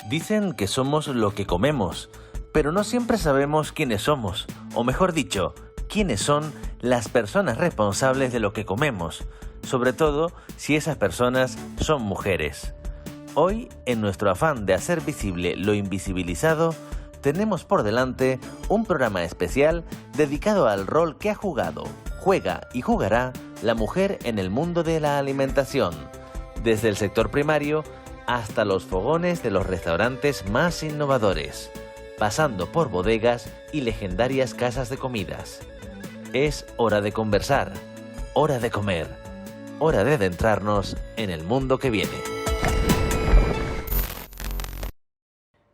Dicen que somos lo que comemos, pero no siempre sabemos quiénes somos, o mejor dicho, quiénes son las personas responsables de lo que comemos, sobre todo si esas personas son mujeres. Hoy, en nuestro afán de hacer visible lo invisibilizado, tenemos por delante un programa especial dedicado al rol que ha jugado, juega y jugará la mujer en el mundo de la alimentación, desde el sector primario hasta los fogones de los restaurantes más innovadores, pasando por bodegas y legendarias casas de comidas. Es hora de conversar, hora de comer, hora de adentrarnos en el mundo que viene.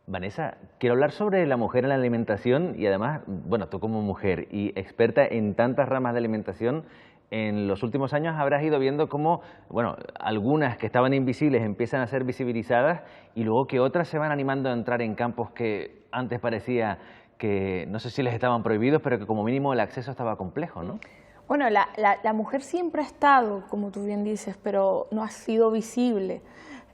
Vanessa, quiero hablar sobre la mujer en la alimentación y además, bueno, tú como mujer y experta en tantas ramas de alimentación, en los últimos años habrás ido viendo cómo, bueno, algunas que estaban invisibles empiezan a ser visibilizadas y luego que otras se van animando a entrar en campos que antes parecía que no sé si les estaban prohibidos, pero que como mínimo el acceso estaba complejo, ¿no? Bueno, la mujer siempre ha estado, como tú bien dices, pero no ha sido visible.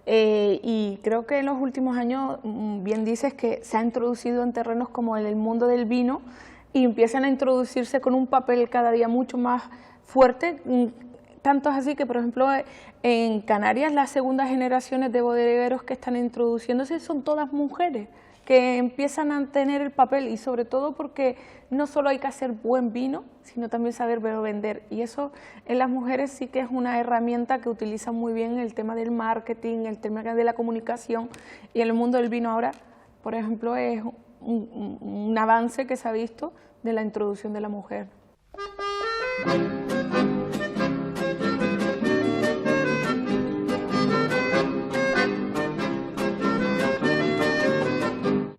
Y creo que en los últimos años, bien dices que se ha introducido en terrenos como el mundo del vino y empiezan a introducirse con un papel cada día mucho más fuerte, tanto es así que, por ejemplo, en Canarias las segundas generaciones de bodegueros que están introduciéndose son todas mujeres que empiezan a tener el papel y sobre todo porque no solo hay que hacer buen vino, sino también saber vender y eso en las mujeres sí que es una herramienta que utilizan muy bien el tema del marketing, el tema de la comunicación y en el mundo del vino ahora, por ejemplo, es un avance que se ha visto de la introducción de la mujer.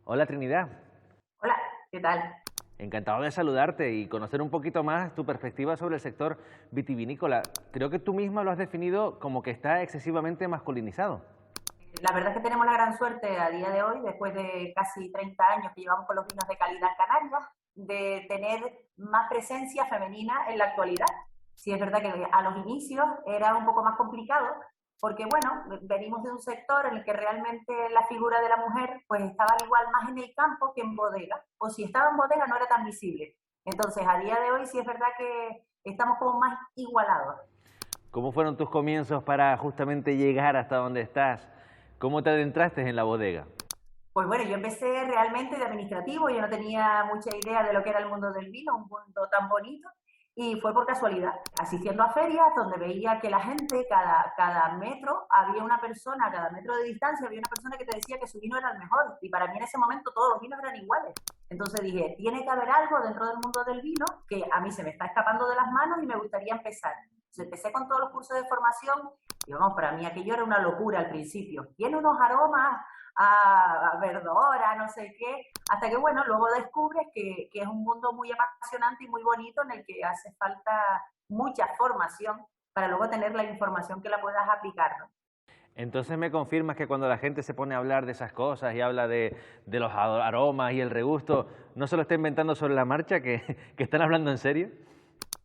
Hola Trinidad. Hola, ¿qué tal? Encantado de saludarte y conocer un poquito más tu perspectiva sobre el sector vitivinícola. Creo que tú misma lo has definido como que está excesivamente masculinizado. La verdad es que tenemos la gran suerte a día de hoy, después de casi 30 años que llevamos con los vinos de calidad en Canarias, de tener más presencia femenina en la actualidad. Sí es verdad que a los inicios era un poco más complicado, porque bueno, venimos de un sector en el que realmente la figura de la mujer pues estaba igual más en el campo que en bodega, o si estaba en bodega no era tan visible. Entonces a día de hoy sí es verdad que estamos como más igualados. ¿Cómo fueron tus comienzos para justamente llegar hasta donde estás? ¿Cómo te adentraste en la bodega? Pues bueno, yo empecé realmente de administrativo, yo no tenía mucha idea de lo que era el mundo del vino, un mundo tan bonito, y fue por casualidad, asistiendo a ferias donde veía que la gente, cada metro había una persona, cada metro de distancia había una persona que te decía que su vino era el mejor, y para mí en ese momento todos los vinos eran iguales. Entonces dije, tiene que haber algo dentro del mundo del vino que a mí se me está escapando de las manos y me gustaría empezar. Entonces empecé con todos los cursos de formación, y vamos, para mí aquello era una locura al principio. Tiene unos aromas a verdora, no sé qué, hasta que bueno, luego descubres que es un mundo muy apasionante y muy bonito en el que hace falta mucha formación para luego tener la información que la puedas aplicar, ¿no? Entonces me confirmas que cuando la gente se pone a hablar de esas cosas y habla de los aromas y el regusto, no se lo está inventando sobre la marcha, que están hablando en serio.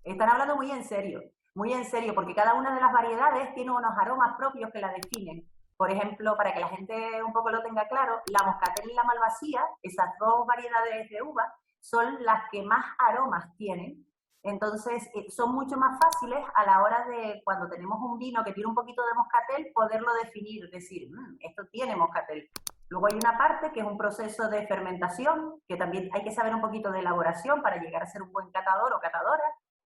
Están hablando muy en serio, porque cada una de las variedades tiene unos aromas propios que la definen. Por ejemplo, para que la gente un poco lo tenga claro, la moscatel y la malvasía, esas dos variedades de uva, son las que más aromas tienen. Entonces, son mucho más fáciles a la hora de, cuando tenemos un vino que tiene un poquito de moscatel, poderlo definir, decir, esto tiene moscatel. Luego hay una parte que es un proceso de fermentación, que también hay que saber un poquito de elaboración para llegar a ser un buen catador o catadora.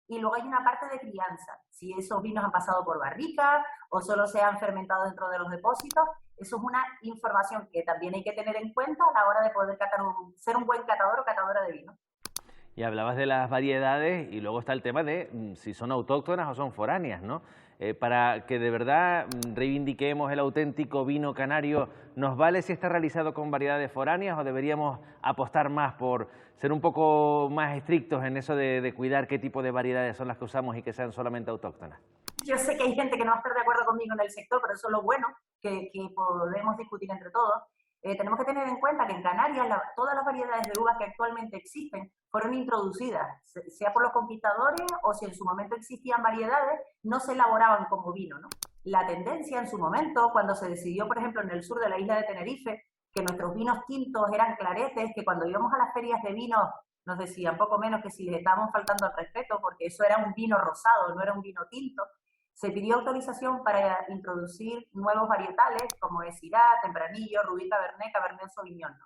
Y luego hay una parte de crianza, si esos vinos han pasado por barrica o solo se han fermentado dentro de los depósitos. Eso es una información que también hay que tener en cuenta a la hora de poder ser un buen catador o catadora de vino. Y hablabas de las variedades y luego está el tema de si son autóctonas o son foráneas, ¿no? Para que de verdad reivindiquemos el auténtico vino canario, ¿nos vale si está realizado con variedades foráneas o deberíamos apostar más por ser un poco más estrictos en eso de cuidar qué tipo de variedades son las que usamos y que sean solamente autóctonas? Yo sé que hay gente que no va a estar de acuerdo conmigo en el sector, pero eso es lo bueno, que podemos discutir entre todos. Tenemos que tener en cuenta que en Canarias todas las variedades de uvas que actualmente existen fueron introducidas, sea por los conquistadores o si en su momento existían variedades, no se elaboraban como vino, ¿no? La tendencia en su momento, cuando se decidió, por ejemplo, en el sur de la isla de Tenerife, que nuestros vinos tintos eran claretes, que cuando íbamos a las ferias de vino nos decían poco menos que si les estábamos faltando al respeto, porque eso era un vino rosado, no era un vino tinto. Se pidió autorización para introducir nuevos varietales como es Syrah, Tempranillo, Rubí Cabernet, Cabernet Sauvignon, ¿no?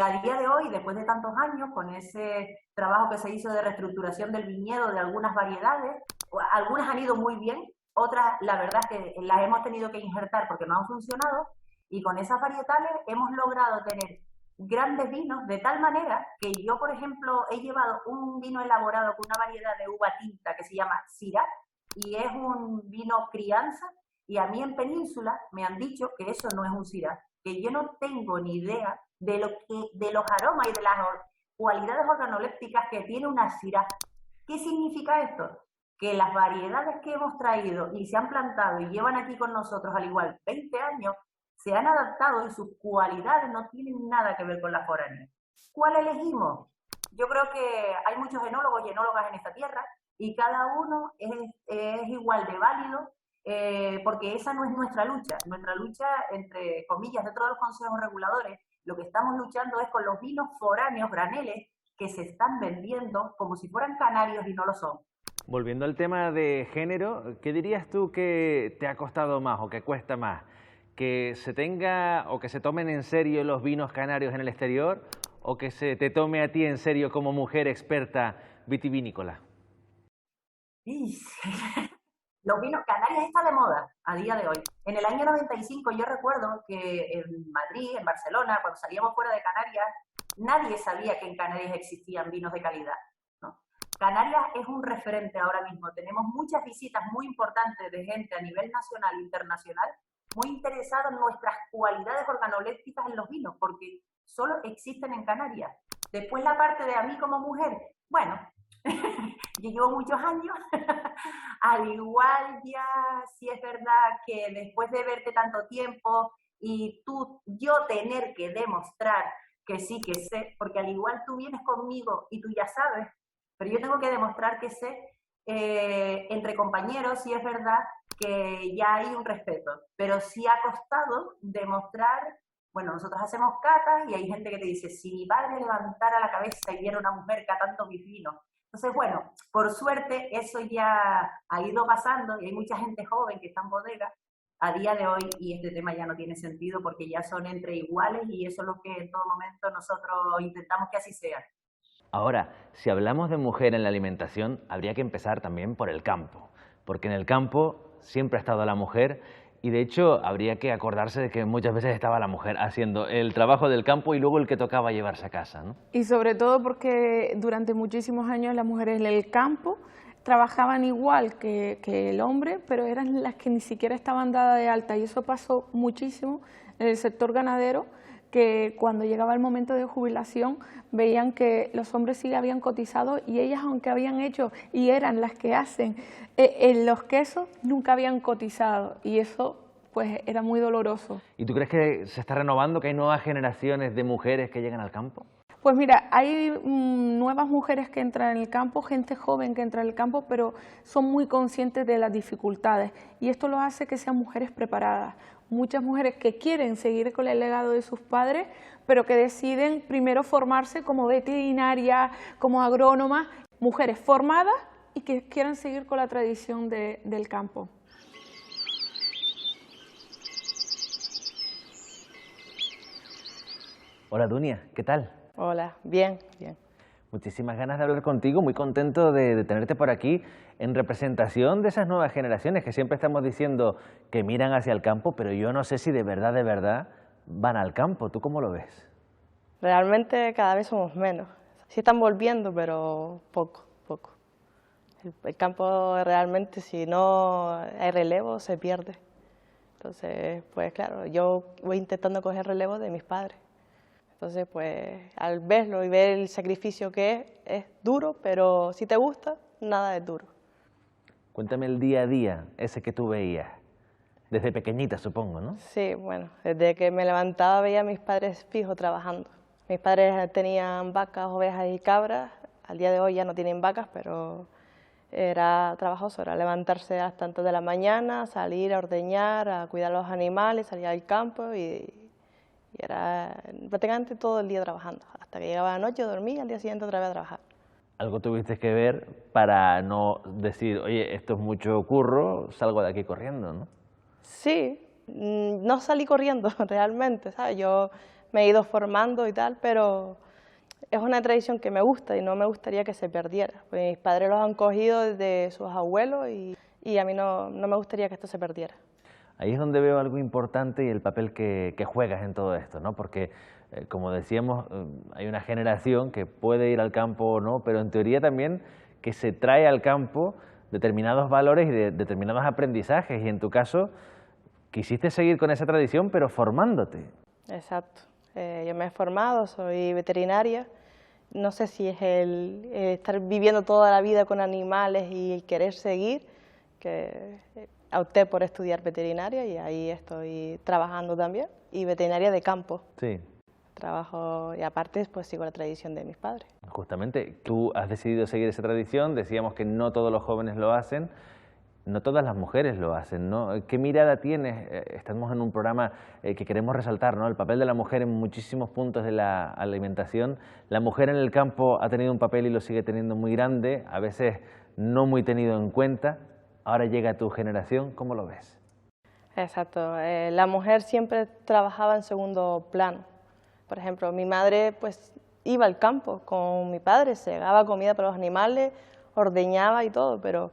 A día de hoy, después de tantos años, con ese trabajo que se hizo de reestructuración del viñedo de algunas variedades, algunas han ido muy bien, otras la verdad es que las hemos tenido que injertar porque no han funcionado, y con esas varietales hemos logrado tener grandes vinos de tal manera que yo, por ejemplo, he llevado un vino elaborado con una variedad de uva tinta que se llama Syrah, y es un vino crianza, y a mí en Península me han dicho que eso no es un Syrah, que yo no tengo ni idea de los aromas y de las cualidades organolépticas que tiene una Syrah. ¿Qué significa esto? Que las variedades que hemos traído y se han plantado y llevan aquí con nosotros al igual 20 años, se han adaptado y sus cualidades no tienen nada que ver con las foráneas. ¿Cuál elegimos? Yo creo que hay muchos enólogos y enólogas en esta tierra y cada uno es igual de válido, porque esa no es nuestra lucha. Nuestra lucha, entre comillas, dentro de los consejos reguladores, lo que estamos luchando es con los vinos foráneos, graneles, que se están vendiendo como si fueran canarios y no lo son. Volviendo al tema de género, ¿qué dirías tú que te ha costado más o que cuesta más? ¿Que se tenga o que se tomen en serio los vinos canarios en el exterior o que se te tome a ti en serio como mujer experta vitivinícola? Los vinos Canarias está de moda a día de hoy. En el año 95 yo recuerdo que en Madrid, en Barcelona, cuando salíamos fuera de Canarias, nadie sabía que en Canarias existían vinos de calidad, ¿no? Canarias es un referente ahora mismo. Tenemos muchas visitas muy importantes de gente a nivel nacional e internacional muy interesada en nuestras cualidades organolépticas en los vinos, porque solo existen en Canarias. Después la parte de a mí como mujer, bueno, yo llevo muchos años, al igual ya sí es verdad que después de verte tanto tiempo y yo tener que demostrar que sí que sé, porque al igual tú vienes conmigo y tú ya sabes, pero yo tengo que demostrar que sé, entre compañeros sí es verdad que ya hay un respeto, pero sí ha costado demostrar. Bueno, nosotros hacemos catas y hay gente que te dice, si mi padre levantara la cabeza y viera una mujer catando mis vinos. Entonces, bueno, por suerte eso ya ha ido pasando y hay mucha gente joven que está en bodega a día de hoy y este tema ya no tiene sentido porque ya son entre iguales y eso es lo que en todo momento nosotros intentamos que así sea. Ahora, si hablamos de mujer en la alimentación, habría que empezar también por el campo, porque en el campo siempre ha estado la mujer y de hecho habría que acordarse de que muchas veces estaba la mujer haciendo el trabajo del campo y luego el que tocaba llevarse a casa, ¿no? Y sobre todo porque durante muchísimos años las mujeres en el campo trabajaban igual que el hombre, pero eran las que ni siquiera estaban dadas de alta y eso pasó muchísimo en el sector ganadero, que cuando llegaba el momento de jubilación veían que los hombres sí habían cotizado y ellas, aunque habían hecho y eran las que hacen en los quesos, nunca habían cotizado y eso pues era muy doloroso. ¿Y tú crees que se está renovando, que hay nuevas generaciones de mujeres que llegan al campo? Pues mira, hay nuevas mujeres que entran en el campo, gente joven que entra en el campo, pero son muy conscientes de las dificultades y esto lo hace que sean mujeres preparadas. Muchas mujeres que quieren seguir con el legado de sus padres, pero que deciden primero formarse como veterinaria, como agrónoma, mujeres formadas y que quieran seguir con la tradición del campo. Hola Dunia, ¿qué tal? Hola, bien, bien. Muchísimas ganas de hablar contigo, muy contento de tenerte por aquí en representación de esas nuevas generaciones que siempre estamos diciendo que miran hacia el campo, pero yo no sé si de verdad van al campo. ¿Tú cómo lo ves? Realmente cada vez somos menos. Sí están volviendo, pero poco, poco. El campo realmente, si no hay relevo, se pierde. Entonces, pues claro, yo voy intentando coger relevo de mis padres. Entonces, pues al verlo y ver el sacrificio que es duro, pero si te gusta, nada es duro. Cuéntame el día a día, ese que tú veías, desde pequeñita supongo, ¿no? Sí, bueno, desde que me levantaba veía a mis padres fijos trabajando. Mis padres tenían vacas, ovejas y cabras. Al día de hoy ya no tienen vacas, pero era trabajoso, era levantarse a las tantas de la mañana, salir a ordeñar, a cuidar a los animales, salir al campo y era prácticamente todo el día trabajando. Hasta que llegaba la noche, dormía y al día siguiente otra vez a trabajar. Algo tuviste que ver para no decir, oye, esto es mucho curro, salgo de aquí corriendo, ¿no? Sí, no salí corriendo realmente, ¿sabes? Yo me he ido formando y tal, pero es una tradición que me gusta y no me gustaría que se perdiera. Pues mis padres los han cogido desde sus abuelos y a mí no me gustaría que esto se perdiera. Ahí es donde veo algo importante y el papel que juegas en todo esto, ¿no? Porque, como decíamos, hay una generación que puede ir al campo o no, pero en teoría también que se trae al campo determinados valores y determinados aprendizajes. Y en tu caso, quisiste seguir con esa tradición, pero formándote. Exacto. Yo me he formado, soy veterinaria. No sé si es el estar viviendo toda la vida con animales y el querer seguir, que opté por estudiar veterinaria y ahí estoy trabajando también, y veterinaria de campo. Sí. Trabajo y aparte pues sigo la tradición de mis padres. Justamente, tú has decidido seguir esa tradición, decíamos que no todos los jóvenes lo hacen, no todas las mujeres lo hacen, ¿no? ¿Qué mirada tienes? Estamos en un programa que queremos resaltar, ¿no? El papel de la mujer en muchísimos puntos de la alimentación. La mujer en el campo ha tenido un papel y lo sigue teniendo muy grande, a veces no muy tenido en cuenta. Ahora llega tu generación, ¿cómo lo ves? Exacto. La mujer siempre trabajaba en segundo plano. Por ejemplo, mi madre pues iba al campo con mi padre, segaba comida para los animales, ordeñaba y todo, pero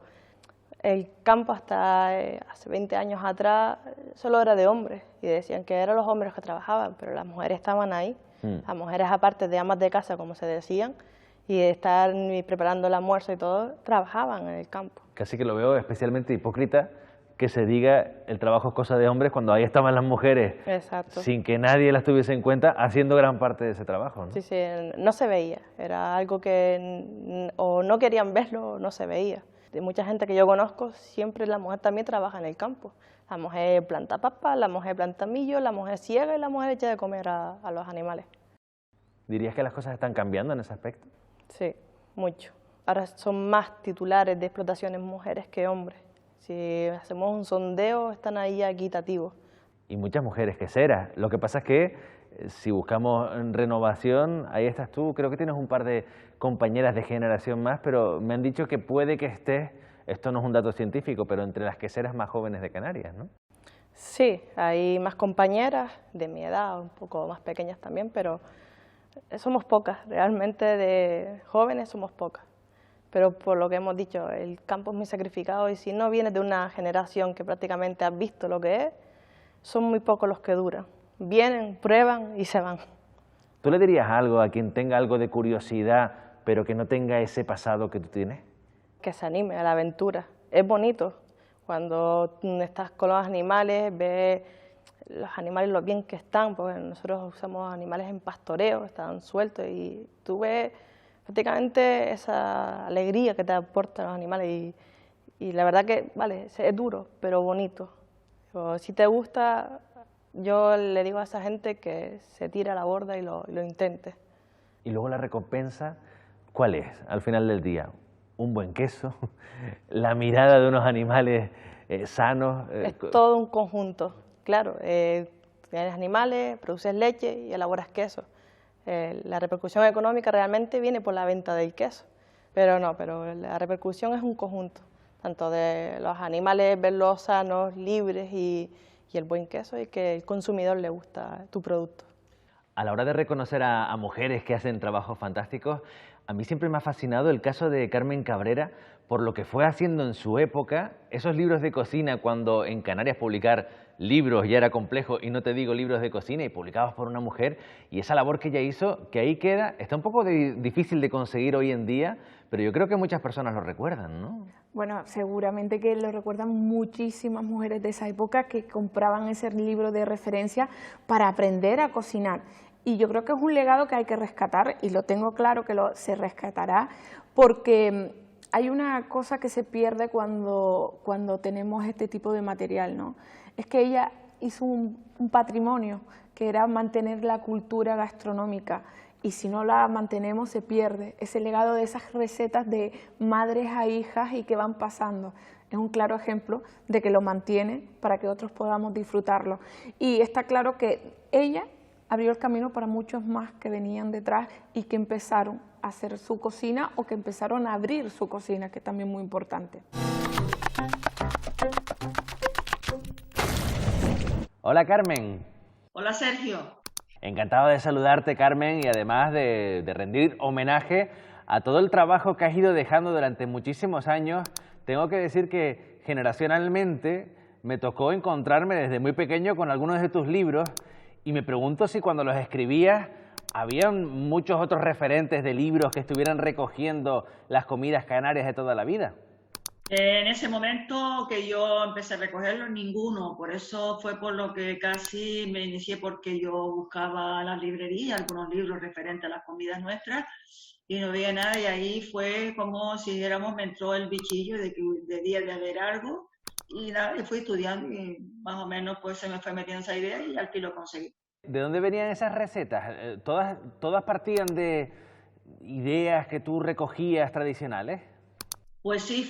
el campo hasta hace 20 años atrás solo era de hombres y decían que eran los hombres que trabajaban, pero las mujeres estaban ahí. Las mujeres, aparte de amas de casa, como se decían, y de estar preparando el almuerzo y todo, trabajaban en el campo. Casi que lo veo especialmente hipócrita que se diga el trabajo es cosa de hombres cuando ahí estaban las mujeres. Exacto. Sin que nadie las tuviese en cuenta, haciendo gran parte de ese trabajo, ¿no? Sí, sí, no se veía, era algo que o no querían verlo o no se veía. De mucha gente que yo conozco, siempre la mujer también trabaja en el campo. La mujer planta papas, la mujer planta millo, la mujer ciega y la mujer echa de comer a los animales. ¿Dirías que las cosas están cambiando en ese aspecto? Sí, mucho. Ahora son más titulares de explotaciones mujeres que hombres. Si hacemos un sondeo, están ahí equitativos. Y muchas mujeres queseras. Lo que pasa es que si buscamos renovación, ahí estás tú. Creo que tienes un par de compañeras de generación más, pero me han dicho que puede que estés, esto no es un dato científico, pero entre las queseras más jóvenes de Canarias, ¿no? Sí, hay más compañeras de mi edad, un poco más pequeñas también, pero somos pocas, realmente de jóvenes somos pocas. Pero por lo que hemos dicho, el campo es muy sacrificado y si no vienes de una generación que prácticamente has visto lo que es, son muy pocos los que duran. Vienen, prueban y se van. ¿Tú le dirías algo a quien tenga algo de curiosidad, pero que no tenga ese pasado que tú tienes? Que se anime a la aventura. Es bonito cuando estás con los animales, ves los animales lo bien que están, porque nosotros usamos animales en pastoreo, están sueltos y tú ves prácticamente esa alegría que te aportan los animales y la verdad que, vale, es duro, pero bonito. O si te gusta, yo le digo a esa gente que se tire a la borda y lo intente. Y luego la recompensa, ¿cuál es al final del día? Un buen queso, la mirada de unos animales sanos. Es todo un conjunto, claro. Tienes animales, produces leche y elaboras queso. La repercusión económica realmente viene por la venta del queso, pero la repercusión es un conjunto, tanto de los animales, verlos sanos, libres y el buen queso y que el consumidor le gusta tu producto. A la hora de reconocer a mujeres que hacen trabajos fantásticos, A mí siempre me ha fascinado el caso de Carmen Cabrera por lo que fue haciendo en su época, esos libros de cocina, cuando en Canarias publicar libros ya era complejo, y no te digo libros de cocina, y publicados por una mujer, y esa labor que ella hizo, que ahí queda, está un poco difícil de conseguir hoy en día, pero yo creo que muchas personas lo recuerdan, ¿no? Bueno, seguramente que lo recuerdan muchísimas mujeres de esa época que compraban ese libro de referencia para aprender a cocinar. Y yo creo que es un legado que hay que rescatar, y lo tengo claro que se rescatará, porque hay una cosa que se pierde cuando tenemos este tipo de material, ¿no? Es que ella hizo un patrimonio, que era mantener la cultura gastronómica, y si no la mantenemos se pierde ese legado de esas recetas de madres a hijas y que van pasando. Es un claro ejemplo de que lo mantiene para que otros podamos disfrutarlo. Y está claro que ella abrió el camino para muchos más que venían detrás y que empezaron a hacer su cocina o que empezaron a abrir su cocina, que es también muy importante. Hola, Carmen. Hola, Sergio. Encantado de saludarte, Carmen, y además de rendir homenaje a todo el trabajo que has ido dejando durante muchísimos años. Tengo que decir que generacionalmente me tocó encontrarme desde muy pequeño con algunos de tus libros, y me pregunto si cuando los escribías habían muchos otros referentes de libros que estuvieran recogiendo las comidas canarias de toda la vida. En ese momento que yo empecé a recogerlos, ninguno. Por eso fue por lo que casi me inicié, porque yo buscaba las librerías, algunos libros referentes a las comidas nuestras, y no había nada. Y ahí fue como si dijéramos, me entró el bichillo de que debía de haber algo. Y nada, y fui estudiando y más o menos pues se me fue metiendo esa idea y al fin lo conseguí. ¿De dónde venían esas recetas? ¿Todas partían de ideas que tú recogías tradicionales? Pues sí,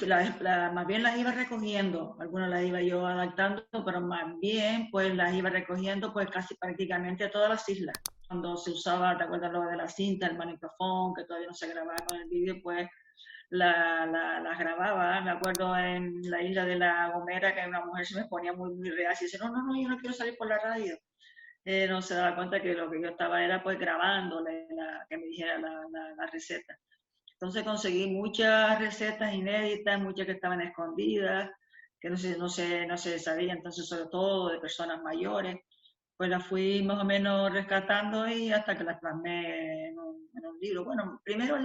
más bien las iba recogiendo, algunas las iba yo adaptando, pero más bien pues las iba recogiendo pues casi prácticamente a todas las islas. Cuando se usaba, ¿te acuerdas lo de la cinta, el magnetofón, que todavía no se grababa con el vídeo? Pues las grababa. Me acuerdo en la isla de La Gomera que una mujer se me ponía muy reacia y dice, no, yo no quiero salir por la radio. No se daba cuenta que lo que yo estaba era pues grabándole, que me dijera la receta. Entonces conseguí muchas recetas inéditas, muchas que estaban escondidas, que no se sabían, entonces sobre todo de personas mayores, pues las fui más o menos rescatando y hasta que las plasmé en un libro. Bueno, primero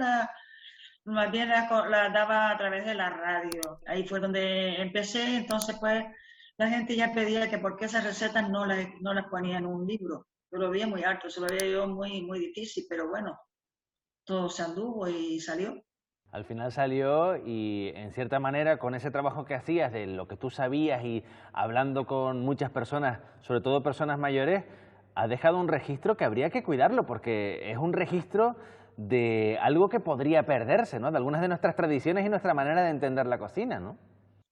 más bien la daba a través de la radio, ahí fue donde empecé, entonces pues la gente ya pedía que por qué esas recetas no las ponía en un libro. Yo lo veía muy alto, eso lo veía yo muy difícil, pero bueno, todo se anduvo y salió. Al final salió, y en cierta manera con ese trabajo que hacías de lo que tú sabías y hablando con muchas personas, sobre todo personas mayores, has dejado un registro que habría que cuidarlo, porque es un registro de algo que podría perderse, ¿no? De algunas de nuestras tradiciones y nuestra manera de entender la cocina, ¿no?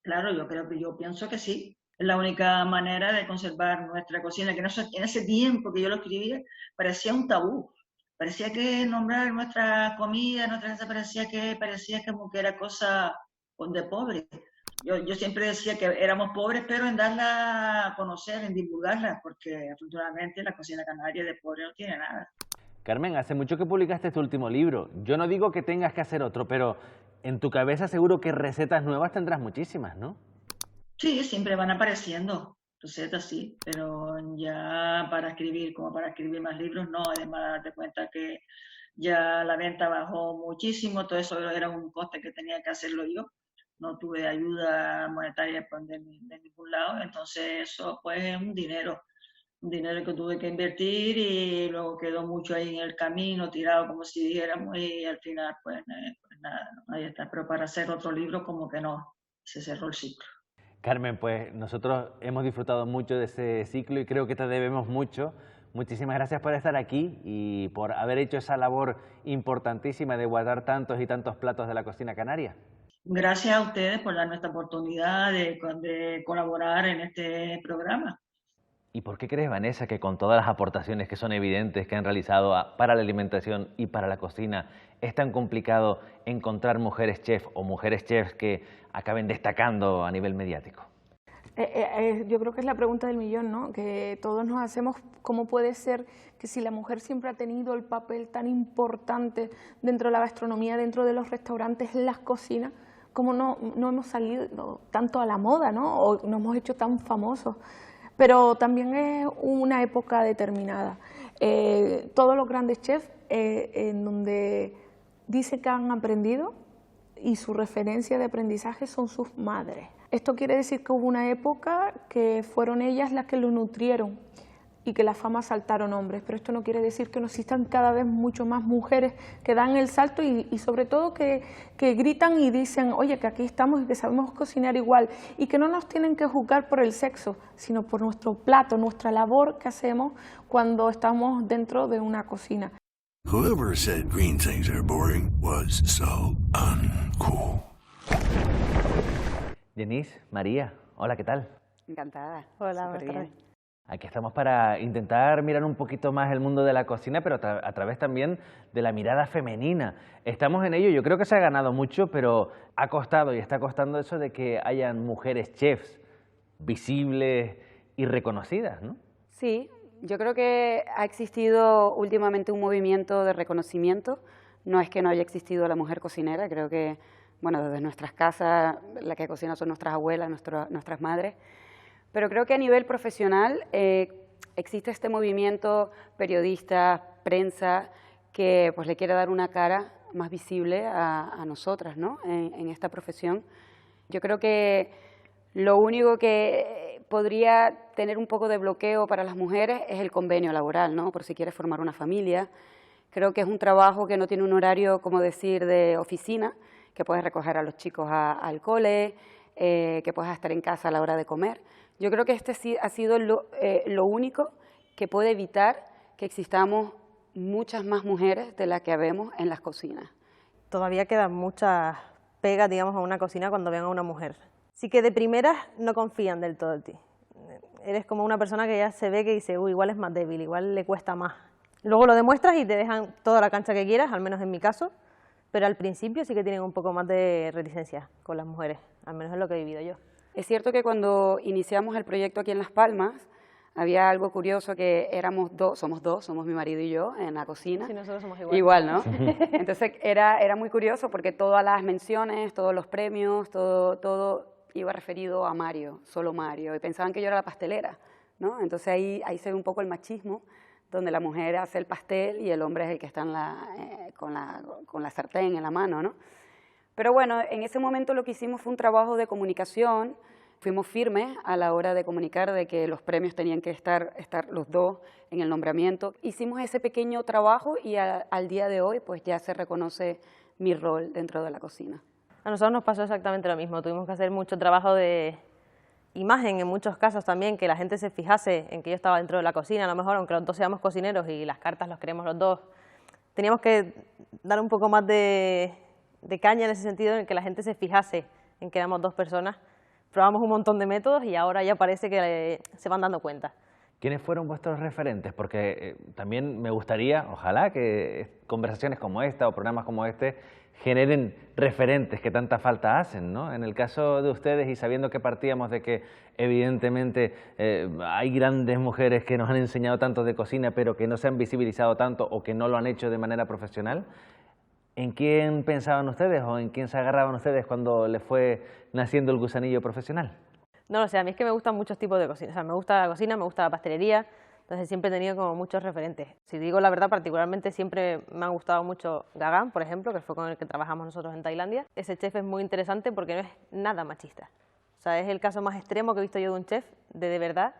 Claro, yo pienso que sí. Es la única manera de conservar nuestra cocina, que en ese tiempo que yo lo escribía parecía un tabú. Parecía que nombrar nuestra comida, nuestra casa, parecía como que era cosa de pobre. Yo siempre decía que éramos pobres, pero en darla a conocer, en divulgarla, porque afortunadamente la cocina canaria de pobre no tiene nada. Carmen, hace mucho que publicaste tu último libro. Yo no digo que tengas que hacer otro, pero en tu cabeza seguro que recetas nuevas tendrás muchísimas, ¿no? Sí, siempre van apareciendo recetas, sí, pero ya como para escribir más libros, no. Además, darte cuenta que ya la venta bajó muchísimo, todo eso era un coste que tenía que hacerlo yo. No tuve ayuda monetaria pues, de ningún lado, entonces eso pues es un dinero que tuve que invertir y luego quedó mucho ahí en el camino, tirado como si dijéramos, y al final pues nada, ahí está. Pero para hacer otro libro como que no, se cerró el ciclo. Carmen, pues nosotros hemos disfrutado mucho de ese ciclo y creo que te debemos mucho. Muchísimas gracias por estar aquí y por haber hecho esa labor importantísima de guardar tantos y tantos platos de la cocina canaria. Gracias a ustedes por darnos esta oportunidad de colaborar en este programa. ¿Y por qué crees, Vanessa, que con todas las aportaciones que son evidentes que han realizado para la alimentación y para la cocina, es tan complicado encontrar mujeres chefs o mujeres chefs que acaben destacando a nivel mediático? Yo creo que es la pregunta del millón, ¿no? Que todos nos hacemos, ¿cómo puede ser que si la mujer siempre ha tenido el papel tan importante dentro de la gastronomía, dentro de los restaurantes, en las cocinas, cómo no hemos salido tanto a la moda, ¿no? O nos hemos hecho tan famosos? Pero también es una época determinada. Todos los grandes chefs, en donde dice que han aprendido, y su referencia de aprendizaje son sus madres. Esto quiere decir que hubo una época que fueron ellas las que lo nutrieron y que la fama saltaron hombres, pero esto no quiere decir que no existan cada vez mucho más mujeres que dan el salto y sobre todo que gritan y dicen, oye, que aquí estamos y que sabemos cocinar igual, y que no nos tienen que juzgar por el sexo, sino por nuestro plato, nuestra labor que hacemos cuando estamos dentro de una cocina. Whoever said green things are boring was so uncool. Denise, María, hola, ¿qué tal? Encantada. Hola, Súper buenas bien. Aquí estamos para intentar mirar un poquito más el mundo de la cocina, pero a través también de la mirada femenina. Estamos en ello, yo creo que se ha ganado mucho, pero ha costado y está costando eso de que hayan mujeres chefs visibles y reconocidas, ¿no? Sí, yo creo que ha existido últimamente un movimiento de reconocimiento. No es que no haya existido la mujer cocinera, creo que, bueno, desde nuestras casas, la que cocina son nuestras abuelas, nuestras madres. Pero creo que a nivel profesional existe este movimiento periodista, prensa, que pues le quiere dar una cara más visible a nosotras, ¿no? En esta profesión. Yo creo que lo único que podría tener un poco de bloqueo para las mujeres es el convenio laboral, ¿no? Por si quieres formar una familia. Creo que es un trabajo que no tiene un horario, como decir, de oficina, que puedes recoger a los chicos al cole, que puedas estar en casa a la hora de comer. Yo creo que este sí ha sido lo único que puede evitar que existamos muchas más mujeres de las que habemos en las cocinas. Todavía quedan muchas pegas, digamos, a una cocina cuando vean a una mujer. Sí que de primeras no confían del todo en ti. Eres como una persona que ya se ve que dice, uy, igual es más débil, igual le cuesta más. Luego lo demuestras y te dejan toda la cancha que quieras, al menos en mi caso, pero al principio sí que tienen un poco más de reticencia con las mujeres, al menos es lo que he vivido yo. Es cierto que cuando iniciamos el proyecto aquí en Las Palmas, había algo curioso que somos mi marido y yo en la cocina. Sí, nosotros somos igual. Igual, ¿no? Entonces era muy curioso porque todas las menciones, todos los premios, todo iba referido a Mario, solo Mario, y pensaban que yo era la pastelera, ¿no? Entonces ahí se ve un poco el machismo, donde la mujer hace el pastel y el hombre es el que está con la sartén en la mano, ¿no? Pero bueno, en ese momento lo que hicimos fue un trabajo de comunicación, fuimos firmes a la hora de comunicar de que los premios tenían que estar los dos en el nombramiento. Hicimos ese pequeño trabajo y al día de hoy pues ya se reconoce mi rol dentro de la cocina. A nosotros nos pasó exactamente lo mismo, tuvimos que hacer mucho trabajo de imagen en muchos casos también, que la gente se fijase en que yo estaba dentro de la cocina, a lo mejor aunque los dos seamos cocineros y las cartas las queremos los dos, teníamos que dar un poco más de caña en ese sentido, en que la gente se fijase en que éramos dos personas. Probamos un montón de métodos y ahora ya parece que se van dando cuenta. ¿Quiénes fueron vuestros referentes? Porque también me gustaría, ojalá, que conversaciones como esta o programas como este generen referentes que tanta falta hacen, ¿no? En el caso de ustedes, y sabiendo que partíamos de que evidentemente hay grandes mujeres que nos han enseñado tanto de cocina, pero que no se han visibilizado tanto o que no lo han hecho de manera profesional, ¿en quién pensaban ustedes o en quién se agarraban ustedes cuando les fue naciendo el gusanillo profesional? No lo sé, a mí es que me gustan muchos tipos de cocina, o sea, me gusta la cocina, me gusta la pastelería, entonces siempre he tenido como muchos referentes. Si digo la verdad, particularmente siempre me ha gustado mucho Gagan, por ejemplo, que fue con el que trabajamos nosotros en Tailandia. Ese chef es muy interesante porque no es nada machista. O sea, es el caso más extremo que he visto yo de un chef, de verdad,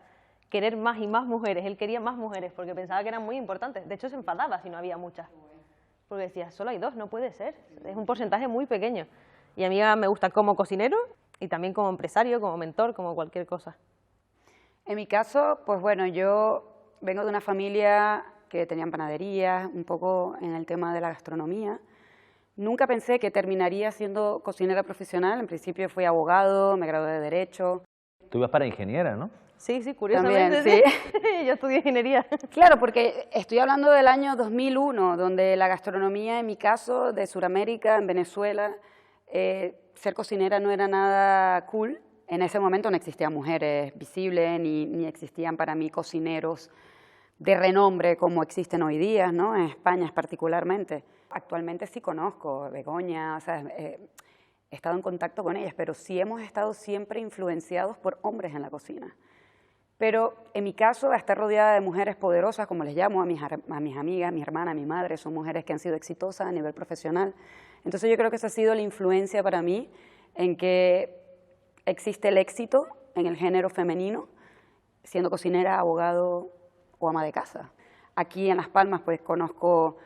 querer más y más mujeres. Él quería más mujeres porque pensaba que eran muy importantes. De hecho, se enfadaba si no había muchas. Porque decía, solo hay dos, no puede ser. Es un porcentaje muy pequeño. Y a mí me gusta como cocinero y también como empresario, como mentor, como cualquier cosa. En mi caso, pues bueno, yo vengo de una familia que tenía panaderías, un poco en el tema de la gastronomía. Nunca pensé que terminaría siendo cocinera profesional. En principio fui abogado, me gradué de Derecho. Tú ibas para ingeniera, ¿no? Sí, sí, curiosamente. También, sí. Yo estudié ingeniería. Claro, porque estoy hablando del año 2001, donde la gastronomía, en mi caso, de Sudamérica, en Venezuela, ser cocinera no era nada cool. En ese momento no existían mujeres visibles, ni existían para mí cocineros de renombre como existen hoy día, ¿no? En España particularmente. Actualmente sí conozco Begoña, o sea, he estado en contacto con ellas, pero sí hemos estado siempre influenciados por hombres en la cocina. Pero en mi caso, estar rodeada de mujeres poderosas, como les llamo a mis amigas, mi hermana, mi madre, son mujeres que han sido exitosas a nivel profesional. Entonces yo creo que esa ha sido la influencia para mí en que existe el éxito en el género femenino, siendo cocinera, abogado o ama de casa. Aquí en Las Palmas pues conozco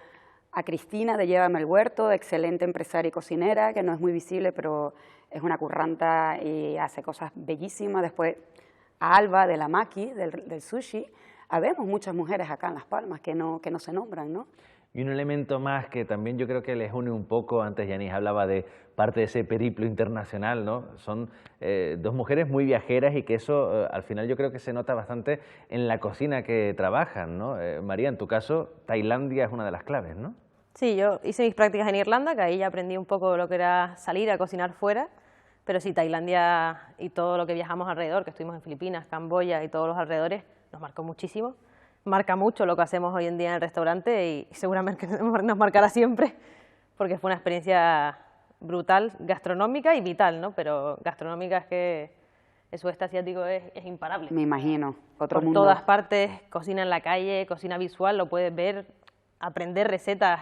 a Cristina de Llévame al Huerto, excelente empresaria y cocinera, que no es muy visible, pero es una curranta y hace cosas bellísimas. Después a Alba de la Maki, del sushi. Habemos muchas mujeres acá en Las Palmas que no se nombran, ¿no? Y un elemento más que también yo creo que les une un poco, antes Yanis hablaba de parte de ese periplo internacional, ¿no? Son dos mujeres muy viajeras y que eso al final yo creo que se nota bastante en la cocina que trabajan, ¿no? María, en tu caso, Tailandia es una de las claves, ¿no? Sí, yo hice mis prácticas en Irlanda, que ahí ya aprendí un poco lo que era salir a cocinar fuera, pero sí, Tailandia y todo lo que viajamos alrededor, que estuvimos en Filipinas, Camboya y todos los alrededores, nos marcó muchísimo. Marca mucho lo que hacemos hoy en día en el restaurante y seguramente nos marcará siempre, porque fue una experiencia brutal, gastronómica y vital, ¿no? Pero gastronómica es que el sudeste asiático es imparable. Me imagino, otro Por mundo. todas partes, cocina en la calle, cocina visual, lo puedes ver, aprender recetas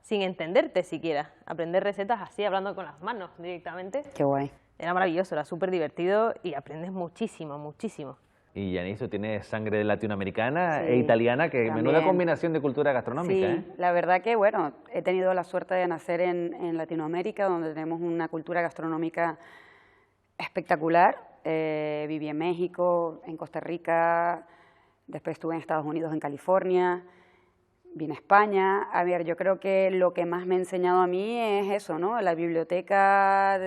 sin entenderte siquiera, aprender recetas así, hablando con las manos directamente. Qué guay. Era maravilloso, era súper divertido y aprendes muchísimo, muchísimo. Y Yanis, tú tienes sangre latinoamericana Sí, e italiana, que también. menuda combinación de cultura gastronómica, Sí, ¿eh? la verdad que, bueno, he tenido la suerte de nacer en Latinoamérica, donde tenemos una cultura gastronómica espectacular. Viví en México, en Costa Rica, después estuve en Estados Unidos, en California, vine a España. A ver, yo creo que lo que más me ha enseñado a mí es eso, ¿no? La biblioteca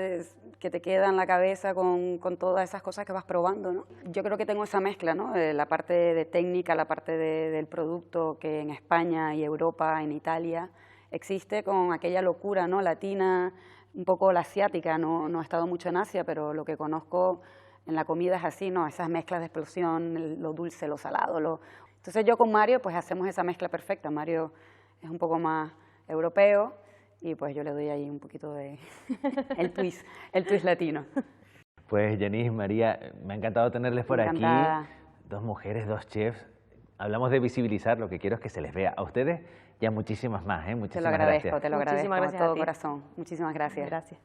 que te queda en la cabeza con todas esas cosas que vas probando, ¿no? Yo creo que tengo esa mezcla, ¿no? La parte de técnica, la parte del producto que en España y Europa, en Italia, existe, con aquella locura, ¿no? Latina, un poco la asiática. No he estado mucho en Asia, pero lo que conozco en la comida es así, ¿no? Esas mezclas de explosión, lo dulce, lo salado. Entonces yo con Mario pues hacemos esa mezcla perfecta. Mario es un poco más europeo y pues yo le doy ahí un poquito de el twist latino. Pues Yanis, María, me ha encantado tenerles por aquí. Encantada. Dos mujeres, dos chefs. Hablamos de visibilizar, lo que quiero es que se les vea. A ustedes y a muchísimas más, ¿eh? Muchísimas gracias. Te lo agradezco Muchísimas gracias de a todo ti. corazón. Muchísimas gracias. Gracias.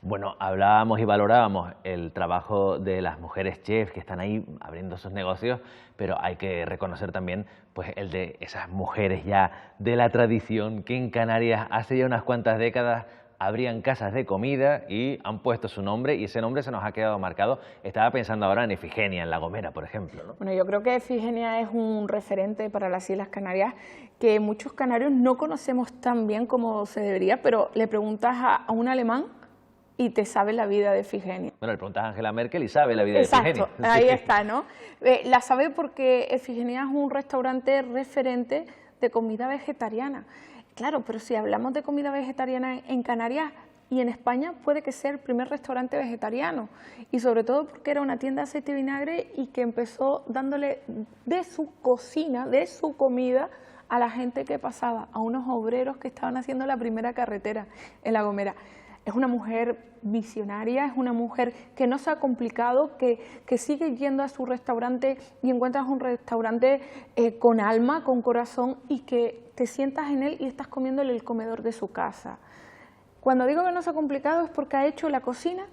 Bueno, hablábamos y valorábamos el trabajo de las mujeres chefs que están ahí abriendo sus negocios, pero hay que reconocer también pues, el de esas mujeres ya de la tradición que en Canarias hace ya unas cuantas décadas abrían casas de comida y han puesto su nombre y ese nombre se nos ha quedado marcado. Estaba pensando ahora en Efigenia, en La Gomera, por ejemplo, ¿no? Bueno, yo creo que Efigenia es un referente para las Islas Canarias que muchos canarios no conocemos tan bien como se debería, pero le preguntas a un alemán y te sabe la vida de Efigenia. Bueno, le preguntas a Angela Merkel y sabe la vida Exacto, de Efigenia. ahí Sí. está, ¿no? La sabe porque Efigenia es un restaurante referente de comida vegetariana. Claro, pero si hablamos de comida vegetariana en Canarias y en España, puede que sea el primer restaurante vegetariano. Y sobre todo porque era una tienda de aceite y vinagre y que empezó dándole de su cocina, de su comida, a la gente que pasaba, a unos obreros que estaban haciendo la primera carretera en La Gomera. Es una mujer visionaria, es una mujer que no se ha complicado, que sigue yendo a su restaurante y encuentras un restaurante con alma, con corazón y que te sientas en él y estás comiéndole el comedor de su casa. Cuando digo que no se ha complicado es porque ha hecho la cocina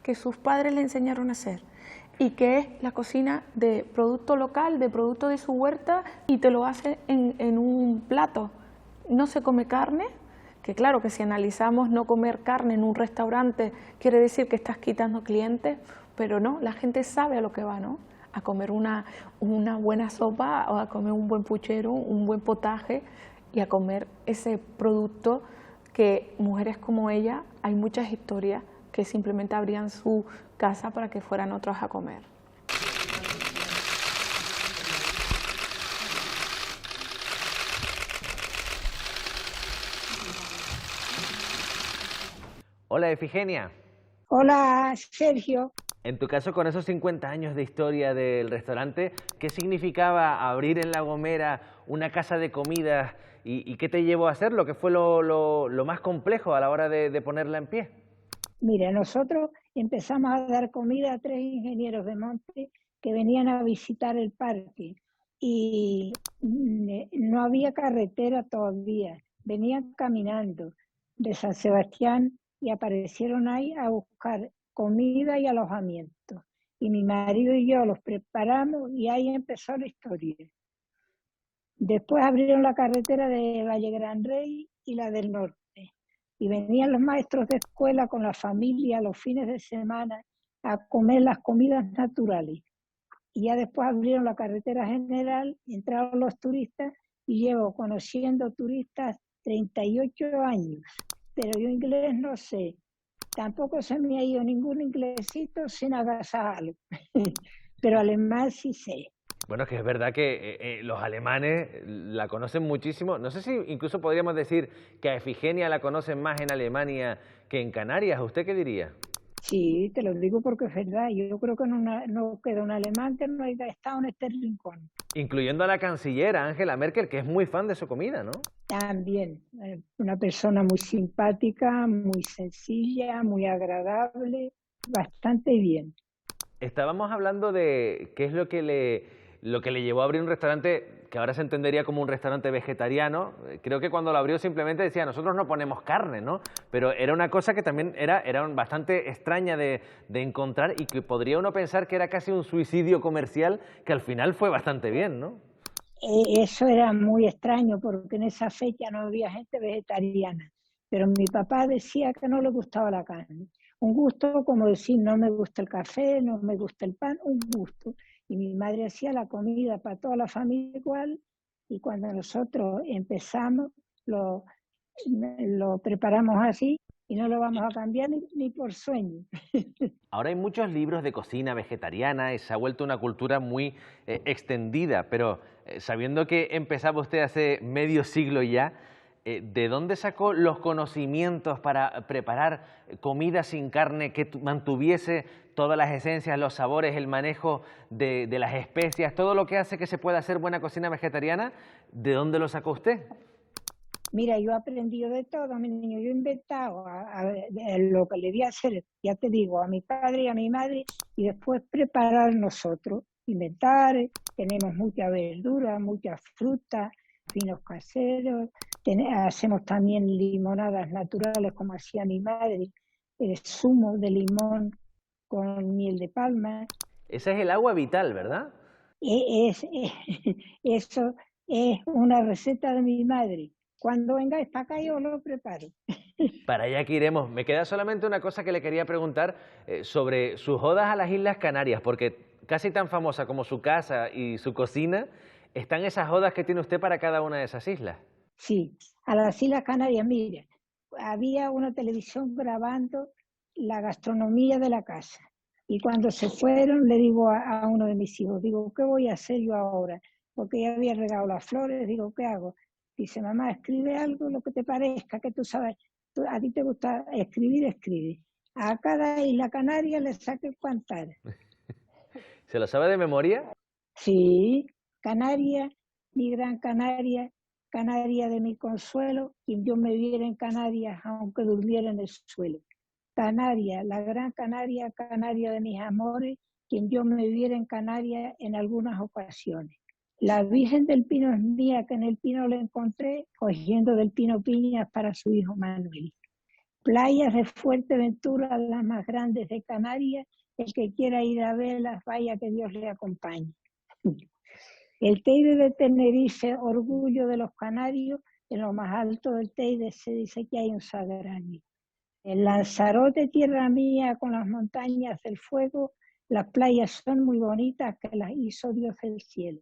que sus padres le enseñaron a hacer y que es la cocina de producto local, de producto de su huerta y te lo hace en un plato. No se come carne, que claro que si analizamos no comer carne en un restaurante quiere decir que estás quitando clientes, pero no, la gente sabe a lo que va, ¿no? A comer una buena sopa o a comer un buen puchero, un buen potaje y a comer ese producto que mujeres como ella, hay muchas historias que simplemente abrían su casa para que fueran otros a comer. Hola, Efigenia. Hola, Sergio. En tu caso, con esos 50 años de historia del restaurante, ¿qué significaba abrir en La Gomera una casa de comidas y qué te llevó a hacerlo? ¿Qué fue lo más complejo a la hora de ponerla en pie? Mira, nosotros empezamos a dar comida a 3 ingenieros de monte que venían a visitar el parque y no había carretera todavía, venían caminando de San Sebastián y aparecieron ahí a buscar comida y alojamiento. Y mi marido y yo los preparamos y ahí empezó la historia. Después abrieron la carretera de Valle Gran Rey y la del norte. Y venían los maestros de escuela con la familia los fines de semana a comer las comidas naturales. Y ya después abrieron la carretera general, entraron los turistas y llevo conociendo turistas 38 años. Pero yo inglés no sé. Tampoco se me ha ido ningún inglesito sin agasajarlo. Pero alemán sí sé. Bueno, es que es verdad que los alemanes la conocen muchísimo. No sé si incluso podríamos decir que a Efigenia la conocen más en Alemania que en Canarias. ¿Usted qué diría? Sí, te lo digo porque es verdad. Yo creo que no queda un alemán que no haya estado en este rincón. Incluyendo a la canciller Angela Merkel, que es muy fan de su comida, ¿no? También, una persona muy simpática, muy sencilla, muy agradable, bastante bien. Estábamos hablando de qué es lo que le llevó a abrir un restaurante que ahora se entendería como un restaurante vegetariano. Creo que cuando lo abrió simplemente decía, nosotros no ponemos carne, ¿no? Pero era una cosa que también era bastante extraña de encontrar y que podría uno pensar que era casi un suicidio comercial, que al final fue bastante bien, ¿no? Eso era muy extraño porque en esa fecha no había gente vegetariana, pero mi papá decía que no le gustaba la carne. Un gusto como decir, no me gusta el café, no me gusta el pan, un gusto. Y mi madre hacía la comida para toda la familia igual, y cuando nosotros empezamos, lo preparamos así, y no lo vamos a cambiar ni por sueño. Ahora hay muchos libros de cocina vegetariana y se ha vuelto una cultura muy extendida, pero sabiendo que empezaba usted hace medio siglo ya, ¿de dónde sacó los conocimientos para preparar comida sin carne que mantuviese todas las esencias, los sabores, el manejo de las especias, todo lo que hace que se pueda hacer buena cocina vegetariana? ¿De dónde lo sacó usted? Mira, yo he aprendido de todo, mi niño. Yo he inventado lo que le di a hacer, ya te digo, a mi padre y a mi madre, y después preparar nosotros. Inventar, tenemos mucha verdura, mucha fruta, vinos caseros, hacemos también limonadas naturales como hacía mi madre, zumo de limón con miel de palma. Ese es el agua vital, ¿verdad? Eso es una receta de mi madre. Cuando vengáis para acá yo lo preparo. Para allá que iremos. Me queda solamente una cosa que le quería preguntar sobre sus odas a las Islas Canarias, porque casi tan famosa como su casa y su cocina, están esas odas que tiene usted para cada una de esas islas. Sí, a las Islas Canarias, mira, había una televisión grabando la gastronomía de la casa. Y cuando se fueron, le digo a uno de mis hijos, digo, ¿qué voy a hacer yo ahora? Porque ya había regado las flores, digo, ¿qué hago? Dice, mamá, escribe algo, lo que te parezca, que tú sabes, a ti te gusta escribir, escribe. A cada isla canaria le saque el cantar. ¿Se lo sabe de memoria? Sí, Canaria, mi gran Canaria, Canaria de mi consuelo, quien yo me viera en Canarias, aunque durmiera en el suelo. Canaria, la gran Canaria, Canaria de mis amores, quien yo me viera en Canarias en algunas ocasiones. La Virgen del Pino es mía, que en el Pino la encontré, cogiendo del pino piñas para su hijo Manuel. Playas de Fuerteventura, las más grandes de Canarias, el que quiera ir a verlas, vaya que Dios le acompañe. El Teide de Tenerife, orgullo de los canarios, en lo más alto del Teide se dice que hay un sagrario. En Lanzarote, tierra mía, con las montañas del fuego, las playas son muy bonitas, que las hizo Dios del cielo.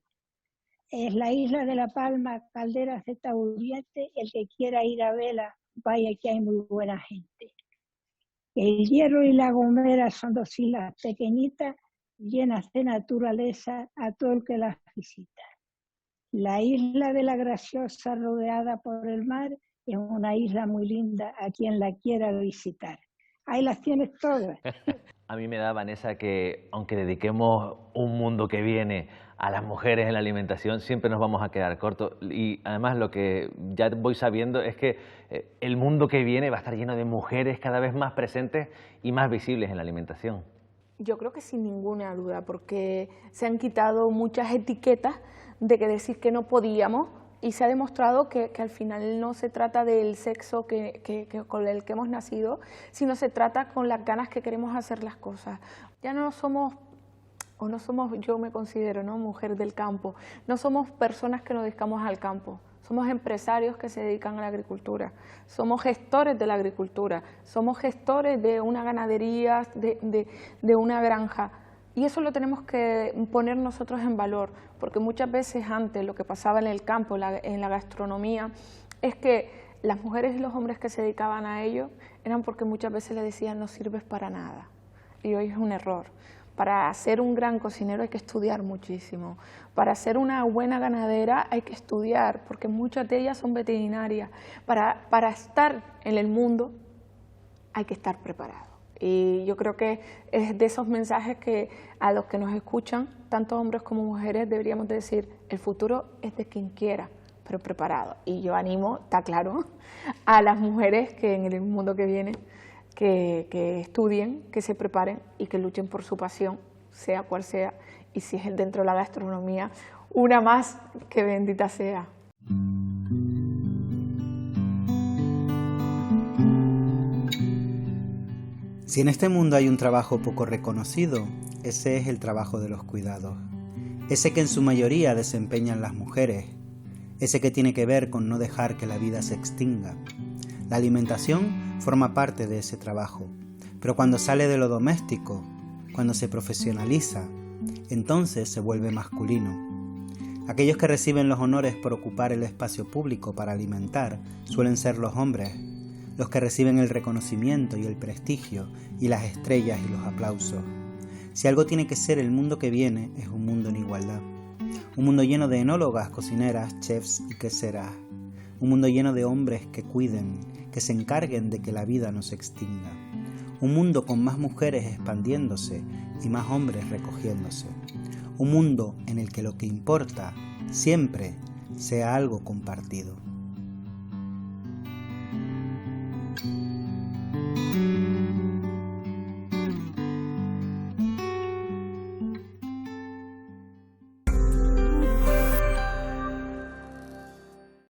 Es la isla de La Palma, Calderas de Tauriente, el que quiera ir a verla, vaya que hay muy buena gente. El Hierro y La Gomera son dos islas pequeñitas, llenas de naturaleza a todo el que las visita. La isla de La Graciosa, rodeada por el mar, es una isla muy linda a quien la quiera visitar. Ahí las tienes todas. A mí me da, Vanessa, que aunque dediquemos un mundo que viene a las mujeres en la alimentación, siempre nos vamos a quedar cortos. Y además lo que ya voy sabiendo es que el mundo que viene va a estar lleno de mujeres cada vez más presentes y más visibles en la alimentación. Yo creo que sin ninguna duda, porque se han quitado muchas etiquetas de que decir que no podíamos, y se ha demostrado que al final no se trata del sexo con el que hemos nacido, sino se trata con las ganas que queremos hacer las cosas. Ya no somos, yo me considero, ¿no?, mujer del campo, no somos personas que nos dedicamos al campo, somos empresarios que se dedican a la agricultura, somos gestores de la agricultura, somos gestores de una ganadería, de una granja. Y eso lo tenemos que poner nosotros en valor, porque muchas veces antes lo que pasaba en el campo, en la gastronomía, es que las mujeres y los hombres que se dedicaban a ello eran porque muchas veces le decían no sirves para nada. Y hoy es un error. Para ser un gran cocinero hay que estudiar muchísimo. Para ser una buena ganadera hay que estudiar, porque muchas de ellas son veterinarias. Para estar en el mundo hay que estar preparado. Y yo creo que es de esos mensajes que a los que nos escuchan, tanto hombres como mujeres, deberíamos decir, el futuro es de quien quiera, pero preparado. Y yo animo, está claro, a las mujeres que en el mundo que viene, que estudien, que se preparen y que luchen por su pasión, sea cual sea, y si es dentro de la gastronomía, una más que bendita sea. Si en este mundo hay un trabajo poco reconocido, ese es el trabajo de los cuidados. Ese que en su mayoría desempeñan las mujeres. Ese que tiene que ver con no dejar que la vida se extinga. La alimentación forma parte de ese trabajo, pero cuando sale de lo doméstico, cuando se profesionaliza, entonces se vuelve masculino. Aquellos que reciben los honores por ocupar el espacio público para alimentar suelen ser los hombres, los que reciben el reconocimiento y el prestigio y las estrellas y los aplausos. Si algo tiene que ser el mundo que viene, es un mundo en igualdad. Un mundo lleno de enólogas, cocineras, chefs y queseras. Un mundo lleno de hombres que cuiden, que se encarguen de que la vida no se extinga. Un mundo con más mujeres expandiéndose y más hombres recogiéndose. Un mundo en el que lo que importa siempre sea algo compartido.